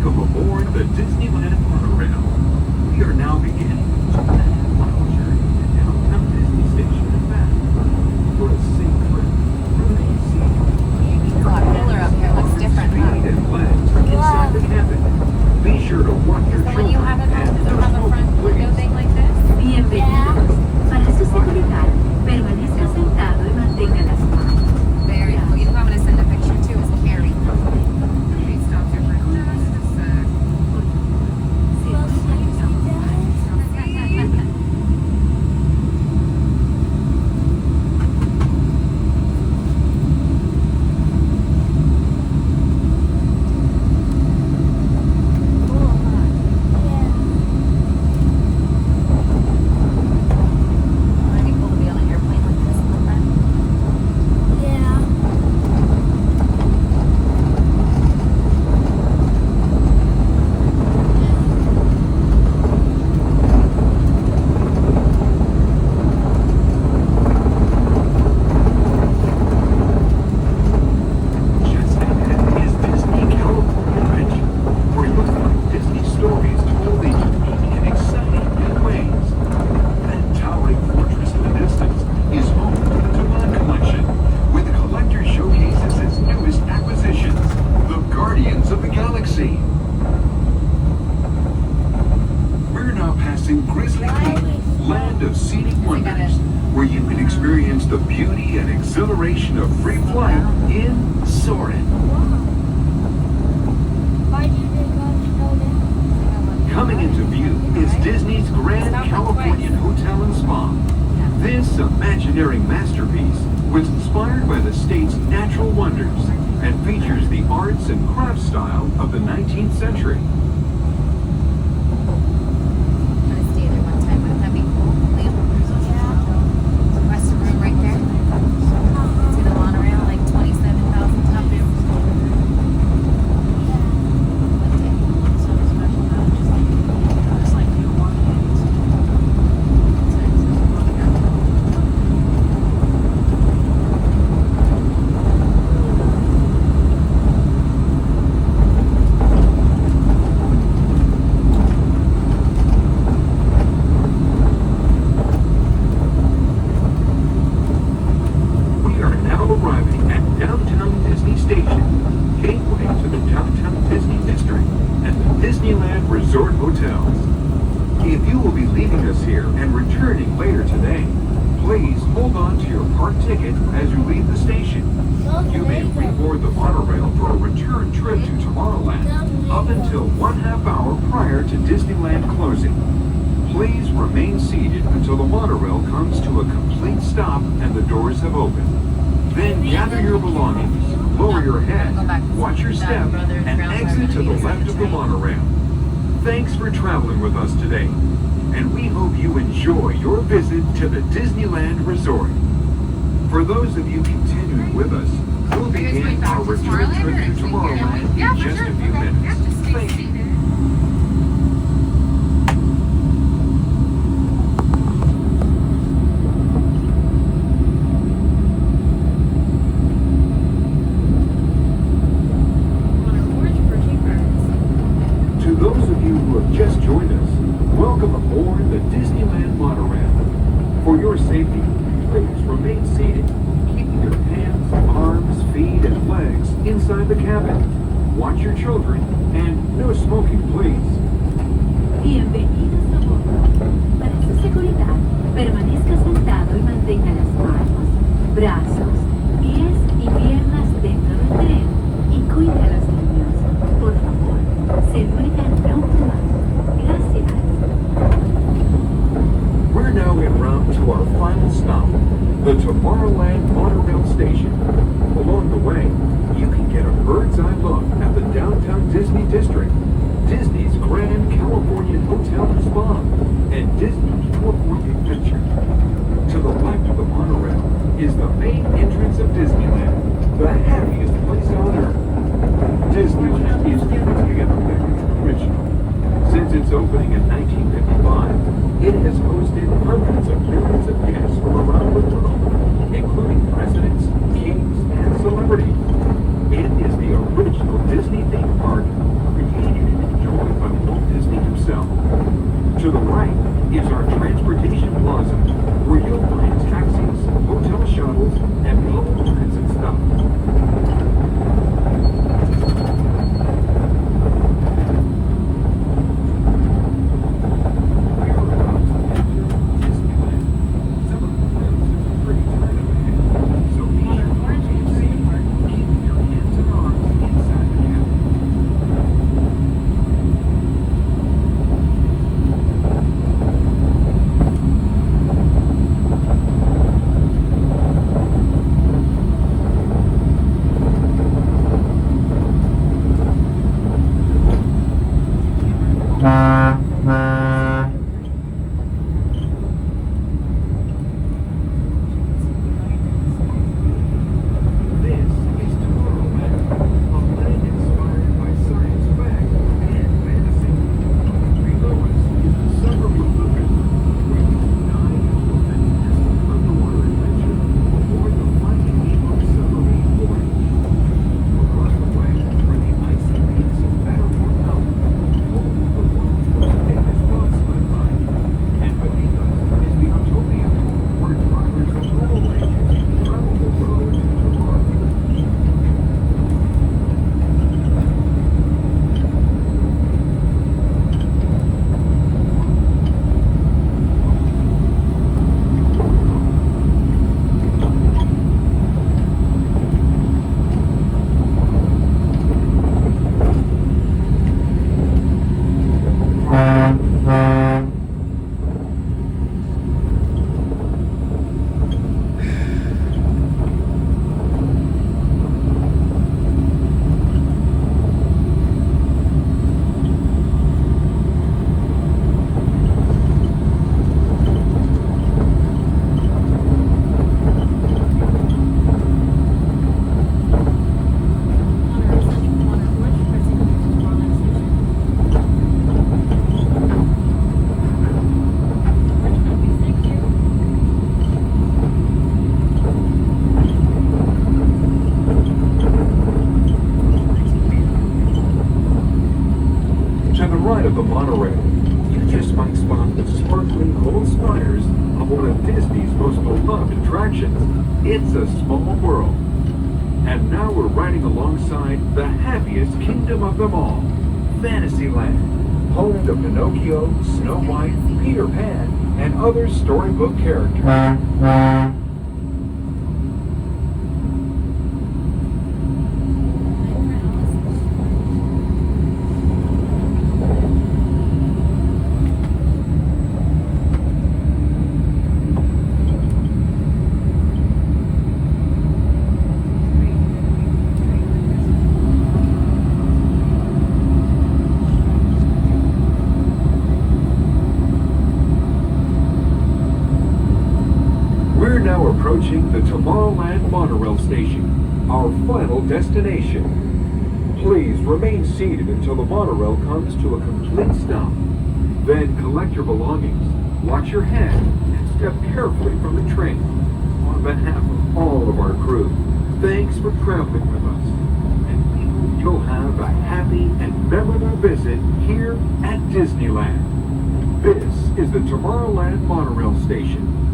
Welcome aboard the Disneyland Monorail. We are now beginning a 2.5-mile journey to downtown Disney Station and back. For a safe trip, remain seated. It's a lot cooler up here. It looks different, huh? Feet and legs inside the cabin. Be sure to watch your So when you children have it, and does it no have a front smoking, window please. thing like this? Bienvenidos. Para su seguridad, permanezca sentado y mantenga las manos. Very cool. You know who I'm going to send a picture to is Carrie. Carrie stopped here for just a sec. Might be cool to be on an airplane like this, isn't it? Just ahead is Disney California Adventure, where you'll find Disney stories told in unique and exciting new ways. That towering fortress in the distance is home to the Devon Collection, where the collector showcases its newest acquisitions, the Guardians of the Galaxy. We're now passing Grizzly Peak, land of scenic wonders, where you can experience the beauty and exhilaration of free flight in Soarin'. Coming into view is Disney's Grand Californian Hotel and Spa. This imaginary masterpiece was inspired by the state's natural wonders and features the arts and crafts style of the 19th century. I'm going to stay there one time. Wouldn't that be cool, Liam? Western room right there. See the monorail, like 27,000 tons. We are now arriving at downtown Disney Station, gateway to the downtown Disney District and the Disneyland Resort Hotels. If you will be leaving us here and returning later today, please hold on to your park ticket as you leave the station. You may reboard the monorail for a return trip to Tomorrowland up until 1/2 hour prior to Disneyland closing. Please remain seated until the monorail comes to a complete stop and the doors have opened. Then gather your belongings, lower your head, watch your step, and exit to the left of the monorail. Thanks for traveling with us today, and we hope you enjoy your visit to the Disneyland Resort. For those of you continuing with us, we'll begin our return trip to Tomorrowland in just a few minutes. Thank you. To those of you who have just joined us, welcome aboard the Disneyland Monorail. For your safety, please remain seated, keeping your hands, arms, feet, and legs inside the cabin. Watch your children, and no smoking, please. Bienvenidos a bordo. Para su seguridad, permanezca sentado y mantenga las manos, brazos, pies y piernas dentro del tren y cuide a los niños. Por favor, seguridad no fumar. Gracias. We're now en route to our final stop, the Tomorrowland Monorail Station. Along the way, you can get a bird's eye look at the downtown Disney District, Disney's Grand Californian Hotel and Spa, and Disney California Adventure. To the left of the monorail is the main entrance of Disneyland, the happiest place on earth. Disneyland is truly an American original. Since its opening in 1955, it has hosted hundreds of millions of guests from around the world, including presidents, kings, and celebrities. It is the original Disney theme park created in side of the monorail, you just might spot the sparkling gold spires of one of Disney's most beloved attractions. It's a small world. And now we're riding alongside the happiest kingdom of them all, Fantasyland, home to Pinocchio, Snow White, Peter Pan, and other storybook characters. We're now approaching the Tomorrowland Monorail Station, our final destination. Please remain seated until the monorail comes to a complete stop. Then collect your belongings, watch your head, and step carefully from the train. On behalf of all of our crew, thanks for traveling with us. And we hope you'll have a happy and memorable visit here at Disneyland. This is the Tomorrowland Monorail Station.